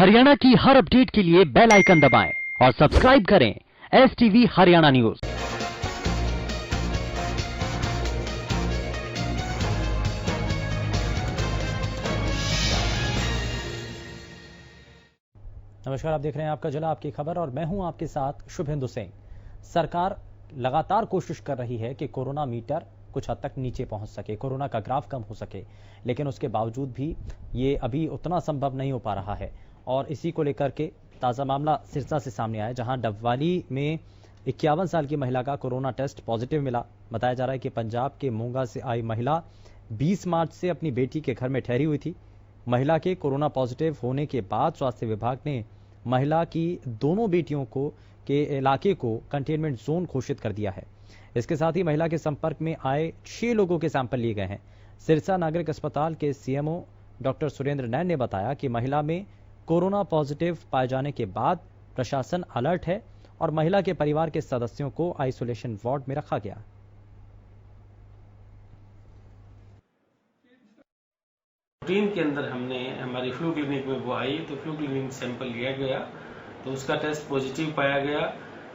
हरियाणा की हर अपडेट के लिए बेल आइकन दबाएं और सब्सक्राइब करें STV हरियाणा न्यूज। नमस्कार, आप देख रहे हैं आपका जिला आपकी खबर और मैं हूं आपके साथ शुभेंदु सिंह। सरकार लगातार कोशिश कर रही है कि कोरोना मीटर कुछ हद तक नीचे पहुंच सके, कोरोना का ग्राफ कम हो सके, लेकिन उसके बावजूद भी ये अभी उतना संभव नहीं हो पा रहा है। और इसी को लेकर के ताज़ा मामला सिरसा से सामने आया, जहां डबवाली में 51 साल की महिला का कोरोना टेस्ट पॉजिटिव मिला। बताया जा रहा है कि पंजाब के मोगा से आई महिला 20 मार्च से अपनी बेटी के घर में ठहरी हुई थी। महिला के कोरोना पॉजिटिव होने के बाद स्वास्थ्य विभाग ने महिला की दोनों बेटियों के इलाके को कंटेनमेंट जोन घोषित कर दिया है। इसके साथ ही महिला के संपर्क में आए 6 लोगों के सैंपल लिए गए हैं। सिरसा नागरिक अस्पताल के CMO डॉक्टर सुरेंद्र नैन ने बताया कि महिला में कोरोना पॉजिटिव पाए जाने के बाद प्रशासन अलर्ट है और महिला के परिवार के सदस्यों को आइसोलेशन वार्ड में रखा गया। रूटीन के अंदर हमने हमारी फ्लू क्लिनिक में वो आई तो फ्लू क्लिनिक सैंपल लिया गया तो उसका टेस्ट पॉजिटिव पाया गया।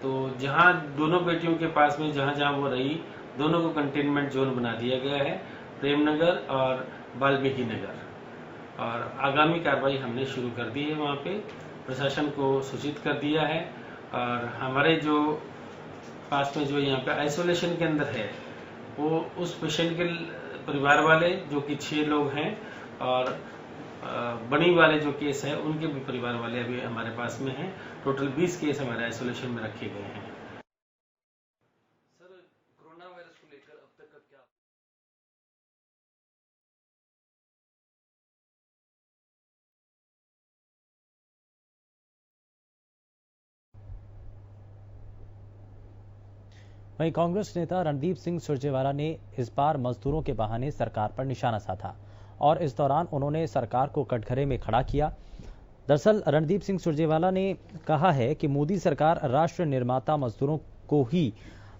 तो जहां दोनों बेटियों के पास में जहां जहां वो रही, दोनों को कंटेनमेंट जोन बना दिया गया है, प्रेमनगर और वाल्मीकि नगर। और आगामी कार्रवाई हमने शुरू कर दी है, वहां पे प्रशासन को सूचित कर दिया है। और हमारे जो पास में जो यहाँ पे आइसोलेशन के अंदर है, वो उस पेशेंट के परिवार वाले जो कि 6 लोग हैं और बनी वाले जो केस है उनके भी परिवार वाले अभी हमारे पास में हैं। टोटल 20 केस हमारे आइसोलेशन में रखे गए हैं। सर, कोरोना वायरस को लेकर अब तक का क्या? वहीं कांग्रेस नेता रणदीप सिंह सुरजेवाला ने इस बार मजदूरों के बहाने सरकार पर निशाना साधा और इस दौरान उन्होंने सरकार को कटघरे में खड़ा किया। दरअसल रणदीप सिंह सुरजेवाला ने कहा है कि मोदी सरकार राष्ट्र निर्माता मजदूरों को ही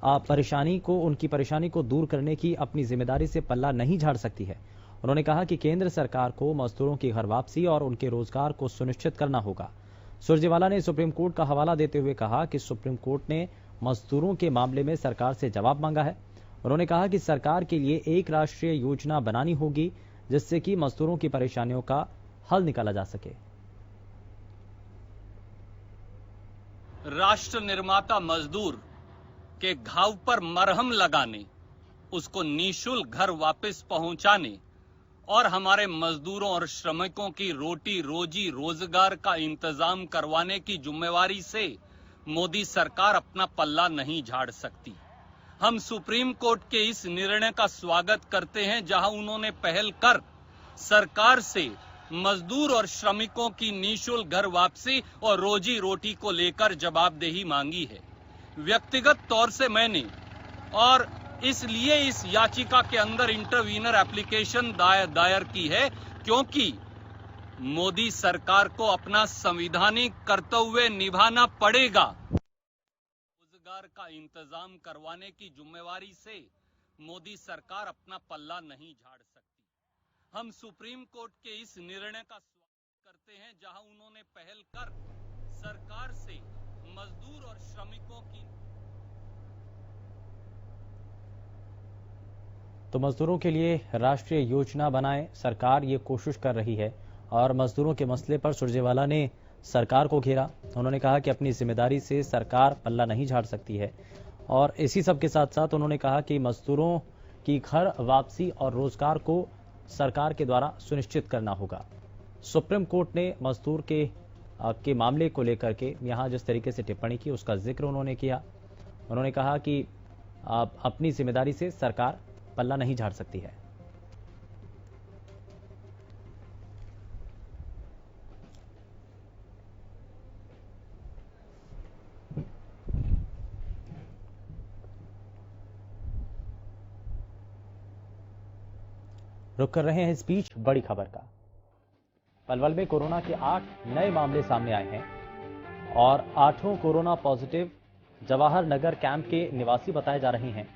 उनकी परेशानी को दूर करने की अपनी जिम्मेदारी से पल्ला नहीं झाड़ सकती है। उन्होंने कहा कि केंद्र सरकार को मजदूरों की घर वापसी और उनके रोजगार को सुनिश्चित करना होगा। सुरजेवाला ने सुप्रीम कोर्ट का हवाला देते हुए कहा कि सुप्रीम कोर्ट ने मजदूरों के मामले में सरकार से जवाब मांगा है। उन्होंने कहा कि सरकार के लिए एक राष्ट्रीय योजना बनानी होगी जिससे कि मजदूरों की परेशानियों का हल निकाला जा सके। राष्ट्र निर्माता मजदूर के घाव पर मरहम लगाने, उसको निःशुल्क घर वापस पहुंचाने और हमारे मजदूरों और श्रमिकों की रोटी रोजी रोजगार का इंतजाम करवाने की जिम्मेवारी से मोदी सरकार अपना पल्ला नहीं झाड़ सकती। हम सुप्रीम कोर्ट के इस निर्णय का स्वागत करते हैं, जहां उन्होंने पहल कर सरकार से मजदूर और श्रमिकों की निःशुल्क घर वापसी और रोजी रोटी को लेकर जवाबदेही मांगी है। व्यक्तिगत तौर से मैंने और इसलिए इस याचिका के अंदर इंटरवीनर एप्लीकेशन दायर की है क्योंकि मोदी सरकार को अपना संवैधानिक कर्तव्य निभाना पड़ेगा। रोजगार का इंतजाम करवाने की जिम्मेवारी से मोदी सरकार अपना पल्ला नहीं झाड़ सकती। हम सुप्रीम कोर्ट के इस निर्णय का स्वागत करते हैं, जहां उन्होंने पहल कर सरकार से मजदूर और श्रमिकों की तो मजदूरों के लिए राष्ट्रीय योजना बनाए, सरकार ये कोशिश कर रही है। और मजदूरों के मसले पर सुरजेवाला ने सरकार को घेरा। उन्होंने कहा कि अपनी जिम्मेदारी से सरकार पल्ला नहीं झाड़ सकती है। और इसी सब के साथ साथ उन्होंने कहा कि मजदूरों की घर वापसी और रोजगार को सरकार के द्वारा सुनिश्चित करना होगा। सुप्रीम कोर्ट ने मजदूर के मामले को लेकर के यहां जिस तरीके से टिप्पणी की उसका जिक्र उन्होंने किया। उन्होंने कहा कि अपनी जिम्मेदारी से सरकार पल्ला नहीं झाड़ सकती है। रुक कर रहे हैं इस बीच बड़ी खबर का। पलवल में कोरोना के 8 नए मामले सामने आए हैं और 8 corona positive Jawahar Nagar camp के निवासी बताए जा रहे हैं।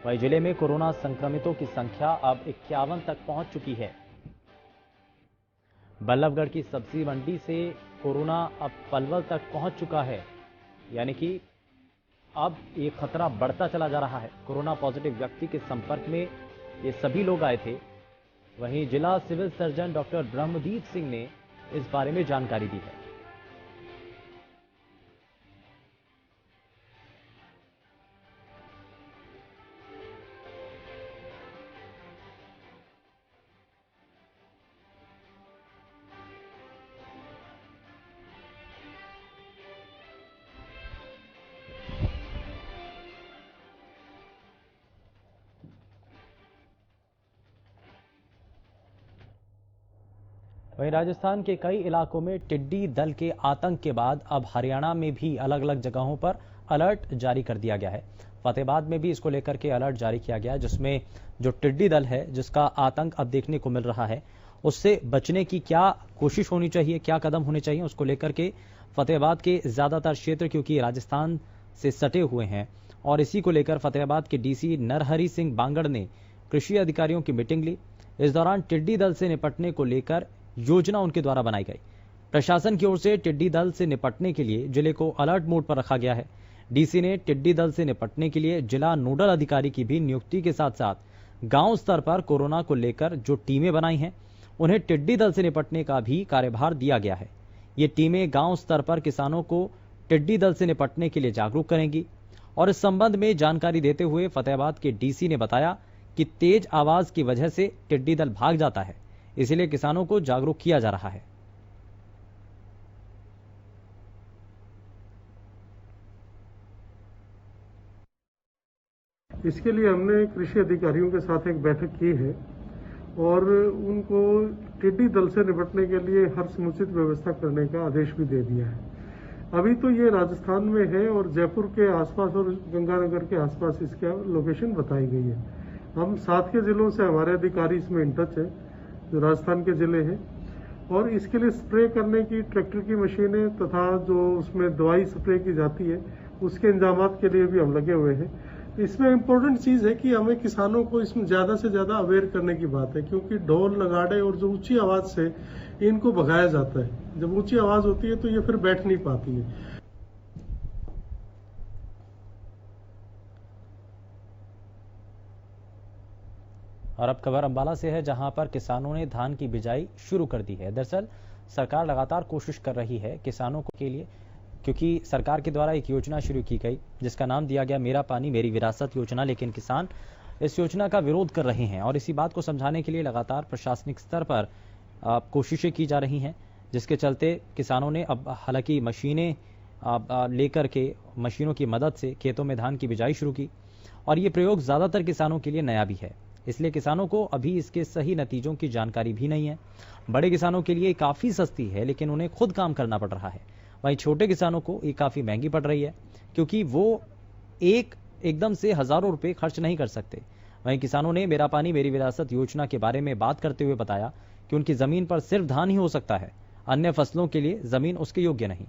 वहीं जिले में कोरोना संक्रमितों की संख्या अब 51 तक पहुंच चुकी है। बल्लभगढ़ की सब्जी मंडी से कोरोना अब पलवल तक पहुंच चुका है, यानी कि अब ये खतरा बढ़ता चला जा रहा है। कोरोना पॉजिटिव व्यक्ति के संपर्क में ये सभी लोग आए थे। वहीं जिला civil surgeon doctor Brahmdeep Singh ने इस बारे में जानकारी दी है। वहीं राजस्थान के कई इलाकों में टिड्डी दल के आतंक के बाद अब हरियाणा में भी अलग अलग जगहों पर अलर्ट जारी कर दिया गया है। फतेहाबाद में भी इसको लेकर के अलर्ट जारी किया गया है, जिसमें जो टिड्डी दल है जिसका आतंक अब देखने को मिल रहा है, उससे बचने की क्या कोशिश होनी चाहिए, क्या कदम होने चाहिए, उसको लेकर के फतेहाबाद के ज्यादातर क्षेत्र क्योंकि राजस्थान से सटे हुए हैं और इसी को लेकर फतेहाबाद के डीसी नरहरि सिंह बांगड़ ने कृषि अधिकारियों की मीटिंग ली। इस दौरान टिड्डी दल से निपटने को लेकर योजना उनके द्वारा बनाई गई। प्रशासन की ओर से टिड्डी दल से निपटने के लिए जिले को अलर्ट मोड पर रखा गया है। डीसी ने टिड्डी दल से निपटने के लिए जिला नोडल अधिकारी की भी नियुक्ति के साथ साथ गांव स्तर पर कोरोना को लेकर जो टीमें बनाई हैं उन्हें टिड्डी दल से निपटने का भी कार्यभार दिया गया है। ये टीमें गांव स्तर पर किसानों को टिड्डी दल से निपटने के लिए जागरूक करेंगी। और इस संबंध में जानकारी देते हुए फतेहाबाद के डीसी ने बताया कि तेज आवाज की वजह से टिड्डी दल भाग जाता है, इसलिए किसानों को जागरूक किया जा रहा है। इसके लिए हमने कृषि अधिकारियों के साथ एक बैठक की है और उनको टिड्डी दल से निपटने के लिए हर समुचित व्यवस्था करने का आदेश भी दे दिया है। अभी तो ये राजस्थान में है और जयपुर के आसपास और गंगानगर के आसपास इसका लोकेशन बताई गई है। हम साथ के जिलों से हमारे अधिकारी इसमें इन टच है जो राजस्थान के जिले हैं और इसके लिए स्प्रे करने की ट्रैक्टर की मशीनें तथा जो उसमें दवाई स्प्रे की जाती है उसके इंतजामात के लिए भी हम लगे हुए हैं। इसमें इम्पोर्टेंट चीज है कि हमें किसानों को इसमें ज्यादा से ज्यादा अवेयर करने की बात है, क्योंकि ढोल नगाड़े और जो ऊंची आवाज से इनको भगाया जाता है। जब ऊंची आवाज होती है तो ये फिर बैठ नहीं पाती है। और अब खबर अंबाला से है, जहां पर किसानों ने धान की बिजाई शुरू कर दी है। दरअसल सरकार लगातार कोशिश कर रही है किसानों के लिए, क्योंकि सरकार के द्वारा एक योजना शुरू की गई जिसका नाम दिया गया मेरा पानी मेरी विरासत योजना, लेकिन किसान इस योजना का विरोध कर रहे हैं और इसी बात को समझाने के लिए लगातार प्रशासनिक स्तर पर कोशिशें की जा रही हैं, जिसके चलते किसानों ने अब हालांकि मशीनें लेकर के मशीनों की मदद से खेतों में धान की बिजाई शुरू की और ये प्रयोग ज्यादातर किसानों के लिए नया भी है, इसलिए किसानों को अभी इसके सही नतीजों की जानकारी भी नहीं है। बड़े किसानों के लिए काफी सस्ती है लेकिन उन्हें खुद काम करना पड़ रहा है, वहीं छोटे किसानों को ये काफी महंगी पड़ रही है क्योंकि वो एकदम से हजारों रुपए खर्च नहीं कर सकते। वहीं किसानों ने मेरा पानी मेरी विरासत योजना के बारे में बात करते हुए बताया कि उनकी जमीन पर सिर्फ धान ही हो सकता है, अन्य फसलों के लिए जमीन उसके योग्य नहीं।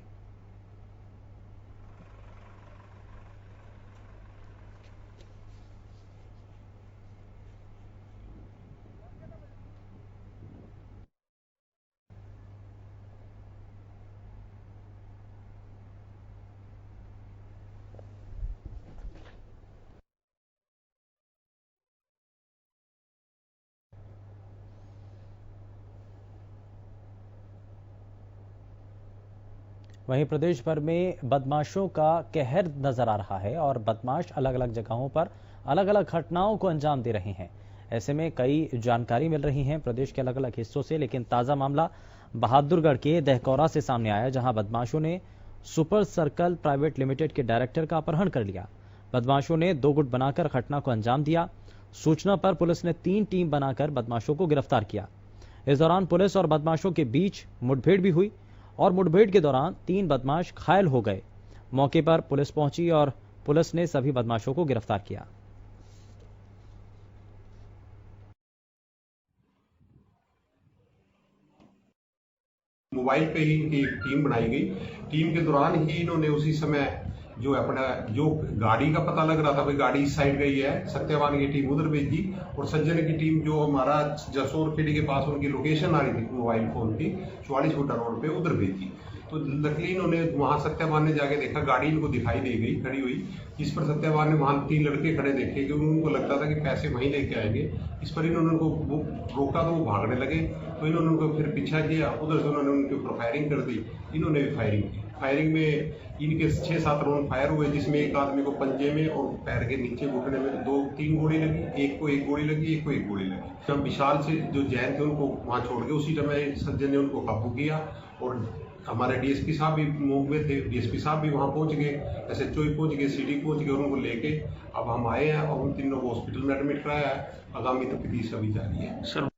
वहीं प्रदेश भर में बदमाशों का कहर नजर आ रहा है और बदमाश अलग अलग जगहों पर अलग अलग घटनाओं को अंजाम दे रहे हैं। ऐसे में कई जानकारी मिल रही है प्रदेश के अलग अलग हिस्सों से, लेकिन ताजा मामला बहादुरगढ़ के दहकौरा से सामने आया, जहां बदमाशों ने सुपर सर्कल प्राइवेट लिमिटेड के डायरेक्टर का अपहरण कर लिया। बदमाशों ने 2 गुट बनाकर घटना को अंजाम दिया। सूचना पर पुलिस ने 3 टीम बनाकर बदमाशों को गिरफ्तार किया। इस दौरान पुलिस और बदमाशों के बीच मुठभेड़ भी हुई और मुठभेड़ के दौरान 3 बदमाश घायल हो गए। मौके पर पुलिस पहुंची और पुलिस ने सभी बदमाशों को गिरफ्तार किया। मोबाइल पे ही इनकी एक टीम बनाई गई। टीम के दौरान ही इन्होंने उसी समय जो अपना जो गाड़ी का पता लग रहा था भाई गाड़ी इस साइड गई है, सत्यवान की टीम उधर भेजी और सज्जन की टीम जो हमारा जसोर खेड़ी के पास उनकी लोकेशन आ रही थी मोबाइल फोन की 44 फुटा रोड पे उधर भेजी। तो लकली इन्होंने वहां सत्यवान ने जाके देखा, गाड़ी इनको दिखाई दे गई खड़ी हुई। इस पर सत्यवान ने वहां 3 लड़के खड़े देखे कि उनको लगता था कि पैसे वहीं लेके आएंगे। इस पर इन्होंने उनको रोका तो वो भागने लगे, तो इन्होंने उनको फिर पीछा किया, उधर से उन्होंने उनके ऊपर फायरिंग कर दी। इन्होंने भी फायरिंग की। फायरिंग में इनके 6-7 राउंड फायर हुए, जिसमें एक आदमी को पंजे में और पैर के नीचे घुटने में 2-3 गोली लगी, एक को 1 गोली लगी, एक को 1 गोली लगी। हम विशाल से जो जैन थे उनको वहां छोड़ के उसी टाइम सज्जन ने उनको काबू किया और हमारे डीएसपी साहब भी मूव में थे, डीएसपी साहब भी वहां पहुंच गए, एसएचओ भी पहुंच गए, सिटी पहुंच गए और उनको लेके अब हम आए हैं और उन तीनों को हॉस्पिटल में एडमिट कराया है। आगामी तफ्तीश अभी जारी है। सर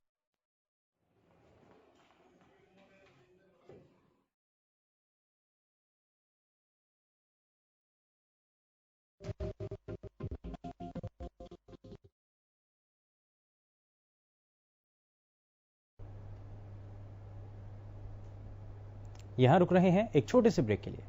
यहां रुक रहे हैं एक छोटे से ब्रेक के लिए।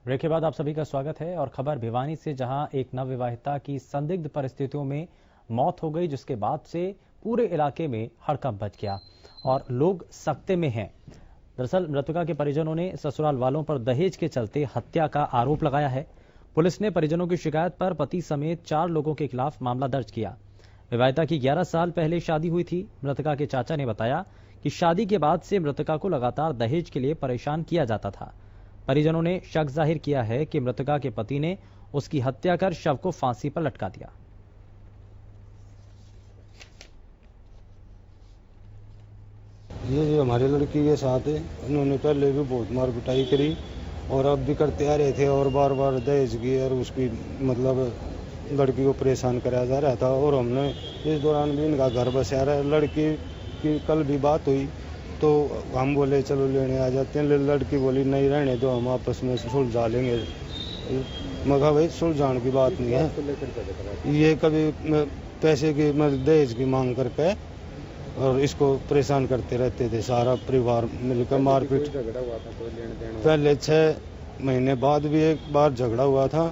ब्रेक के बाद आप सभी का स्वागत है और खबर भिवानी से, जहां एक नवविवाहिता की संदिग्ध परिस्थितियों में मौत हो गई, जिसके बाद से पूरे इलाके में हड़कंप मच गया और लोग सकते में हैं। दरअसल मृतका के परिजनों ने ससुराल वालों पर दहेज के चलते हत्या का आरोप लगाया है। पुलिस ने परिजनों की शिकायत पर पति समेत 4 लोगों के खिलाफ मामला दर्ज किया। विवाहिता की 11 साल पहले शादी हुई थी। मृतका के चाचा ने बताया कि शादी के बाद से मृतका को लगातार दहेज के लिए परेशान किया जाता था। परिजनों ने शक जाहिर किया है कि मृतका के पति ने उसकी हत्या कर शव को फांसी पर लटका दिया। ये जो हमारी लड़की के साथ है, उन्होंने पहले भी बहुत मार पिटाई करी और अब भी करते आ रहे थे और बार बार दहेज की और उसकी मतलब लड़की को परेशान कराया जा रहा था। और हमने इस दौरान भी इनका घर बसाया रहा। लड़की की कल भी बात हुई तो हम बोले चलो लेने आ जाते हैं। लड़की बोली नहीं रहने दो, हम आपस में सुलझा लेंगे। मगर भाई सुलझाने की बात नहीं है, ये कभी पैसे की मतलब दहेज की मांग करके और इसको परेशान करते रहते थे। सारा परिवार मिलकर मारपीट। पहले 6 महीने बाद भी एक बार झगड़ा हुआ था,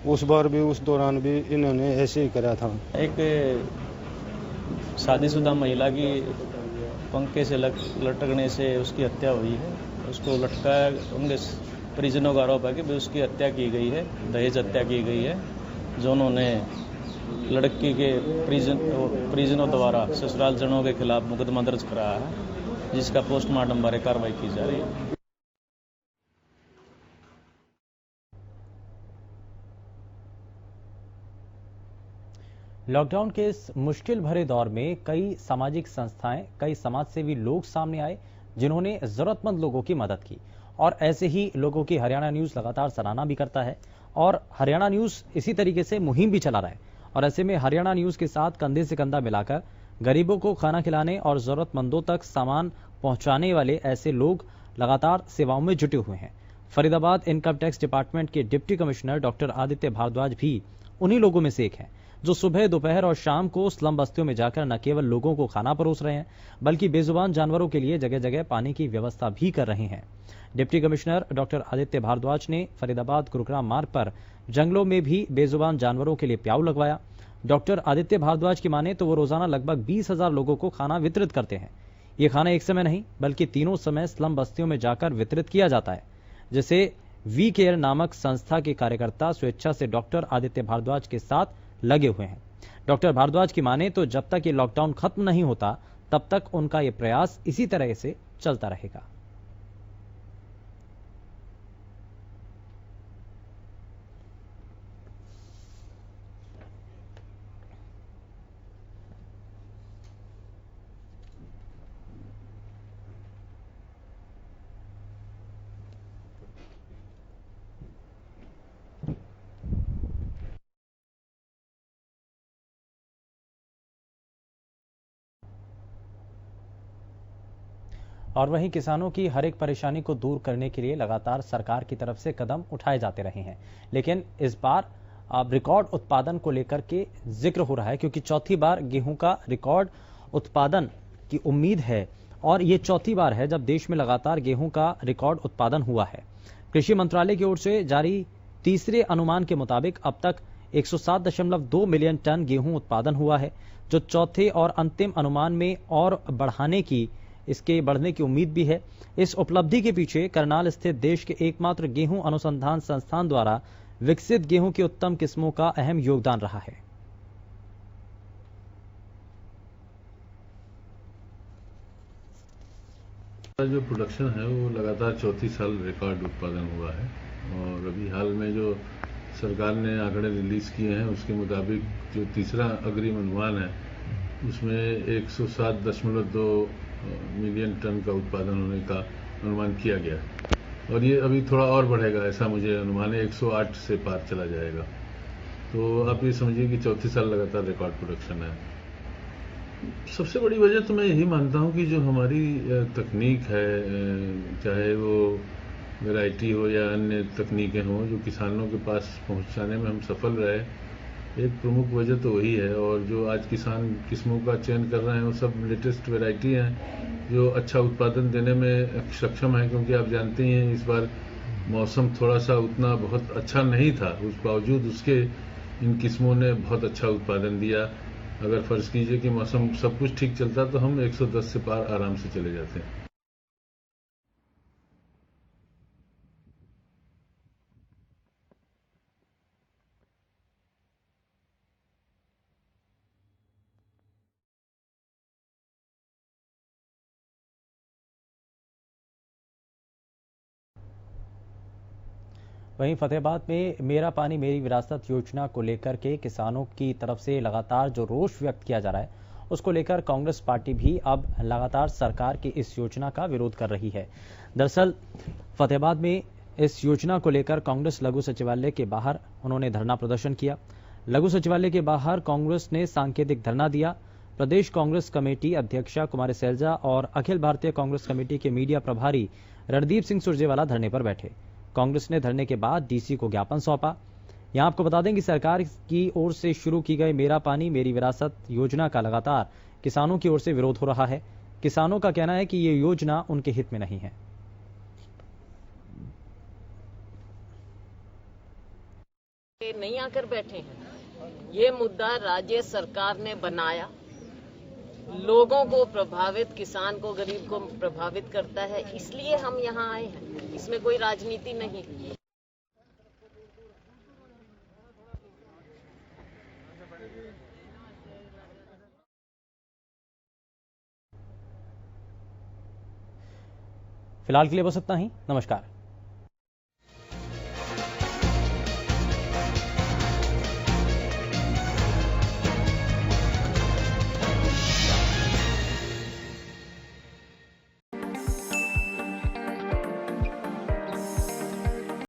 उस बार भी उस दौरान भी इन्होंने ऐसे ही करा था। एक शादीशुदा महिला की पंखे से लटकने से उसकी हत्या हुई है। उसको लटकाया, उनके परिजनों का आरोप है कि उसकी हत्या की गई है, दहेज हत्या की गई है, जो उन्होंने लड़की के परिजनों द्वारा ससुराल जनों के खिलाफ मुकदमा दर्ज कराया है, जिसका पोस्टमार्टम बारे कार्रवाई की जा रही है। लॉकडाउन के इस मुश्किल भरे दौर में कई सामाजिक संस्थाएं, कई समाजसेवी लोग सामने आए, जिन्होंने जरूरतमंद लोगों की मदद की। और ऐसे ही लोगों की हरियाणा न्यूज लगातार सराहना भी करता है और हरियाणा न्यूज इसी तरीके से मुहिम भी चला रहा है। और ऐसे में हरियाणा न्यूज के साथ कंधे से कंधा मिलाकर गरीबों को खाना खिलाने और जरूरतमंदों तक सामान पहुंचाने वाले ऐसे लोग लगातार सेवाओं में जुटे हुए हैं। फरीदाबाद इनकम टैक्स डिपार्टमेंट के deputy commissioner doctor Aditya Bhardwaj भी उन्हीं लोगों में से एक हैं, जो सुबह, दोपहर और शाम को स्लम बस्तियों में जाकर न केवल लोगों को खाना परोस रहे हैं, बल्कि बेजुबान जानवरों के लिए जगह जगह पानी की व्यवस्था भी कर रहे हैं। Deputy commissioner doctor Aditya Bhardwaj ने फरीदाबाद गुरुग्राम मार्ग पर जंगलों में भी बेजुबान जानवरों के लिए प्याऊ लगवाया। डॉक्टर आदित्य भारद्वाज की माने तो वो रोजाना लगभग 20,000 लोगों को खाना वितरित करते हैं। ये खाना एक समय नहीं बल्कि तीनों समय स्लम बस्तियों में जाकर वितरित किया जाता है, जिसे वी केयर नामक संस्था के कार्यकर्ता स्वेच्छा से डॉक्टर आदित्य भारद्वाज के साथ लगे हुए हैं। डॉक्टर भारद्वाज की माने तो जब तक ये लॉकडाउन खत्म नहीं होता, तब तक उनका ये प्रयास इसी तरह से चलता रहेगा। और वहीं किसानों की हर एक परेशानी को दूर करने के लिए लगातार सरकार की तरफ से कदम उठाए जाते रहे हैं, लेकिन इस बार अब रिकॉर्ड उत्पादन को लेकर के जिक्र हो रहा है, क्योंकि चौथी बार गेहूं का रिकॉर्ड उत्पादन की उम्मीद है और ये चौथी बार है जब देश में लगातार गेहूं का रिकॉर्ड उत्पादन हुआ है। कृषि मंत्रालय की ओर से जारी तीसरे अनुमान के मुताबिक अब तक 107.2 मिलियन टन गेहूं उत्पादन हुआ है, जो चौथे और अंतिम अनुमान में और बढ़ने की उम्मीद भी है। इस उपलब्धि के पीछे करनाल स्थित देश के एकमात्र गेहूं अनुसंधान संस्थान द्वारा विकसित गेहूं की उत्तम किस्मों का अहम योगदान रहा है। जो प्रोडक्शन है वो लगातार चौथी साल रिकॉर्ड उत्पादन हुआ है और अभी हाल में जो सरकार ने आंकड़े रिलीज किए हैं उसके मुताबिक जो तीसरा अग्रिम अनुमान है उसमें 107.2 मिलियन टन का उत्पादन होने का अनुमान किया गया है और ये अभी थोड़ा और बढ़ेगा, ऐसा मुझे अनुमान है। 108 से पार चला जाएगा। तो आप ये समझिए कि चौथी साल लगातार रिकॉर्ड प्रोडक्शन है। सबसे बड़ी वजह तो मैं यही मानता हूँ कि जो हमारी तकनीक है, चाहे वो वैरायटी हो या अन्य तकनीकें हों, जो किसानों के पास पहुँचाने में हम सफल रहे, एक प्रमुख वजह तो वही है। और जो आज किसान किस्मों का चयन कर रहे हैं वो सब लेटेस्ट वैरायटी हैं जो अच्छा उत्पादन देने में सक्षम है, क्योंकि आप जानते ही हैं इस बार मौसम थोड़ा सा उतना बहुत अच्छा नहीं था, उस बावजूद उसके इन किस्मों ने बहुत अच्छा उत्पादन दिया। अगर फर्ज कीजिए कि मौसम सब कुछ ठीक चलता तो हम 110 से पार आराम से चले जाते हैं। वहीं फतेहाबाद में मेरा पानी मेरी विरासत योजना को लेकर के किसानों की तरफ से लगातार जो रोष व्यक्त किया जा रहा है, उसको लेकर कांग्रेस पार्टी भी अब लगातार सरकार की इस योजना का विरोध कर रही है। दरअसल फतेहाबाद में इस योजना को लेकर कांग्रेस लघु सचिवालय के बाहर उन्होंने धरना प्रदर्शन किया। लघु सचिवालय के बाहर कांग्रेस ने सांकेतिक धरना दिया। प्रदेश कांग्रेस कमेटी अध्यक्षा कुमारी सैलजा और अखिल भारतीय कांग्रेस कमेटी के मीडिया प्रभारी रणदीप सिंह सुरजेवाला धरने पर बैठे। कांग्रेस ने धरने के बाद डीसी को ज्ञापन सौंपा। यहां आपको बता दें कि सरकार की ओर से शुरू की गई मेरा पानी मेरी विरासत योजना का लगातार किसानों की ओर से विरोध हो रहा है। किसानों का कहना है कि ये योजना उनके हित में नहीं है। नहीं आकर बैठे हैं, ये मुद्दा राज्य सरकार ने बनाया, लोगों को प्रभावित, किसान को, गरीब को प्रभावित करता है, इसलिए हम यहाँ आए हैं। इसमें कोई राजनीति नहीं। फिलहाल के लिए बस इतना ही। नमस्कार।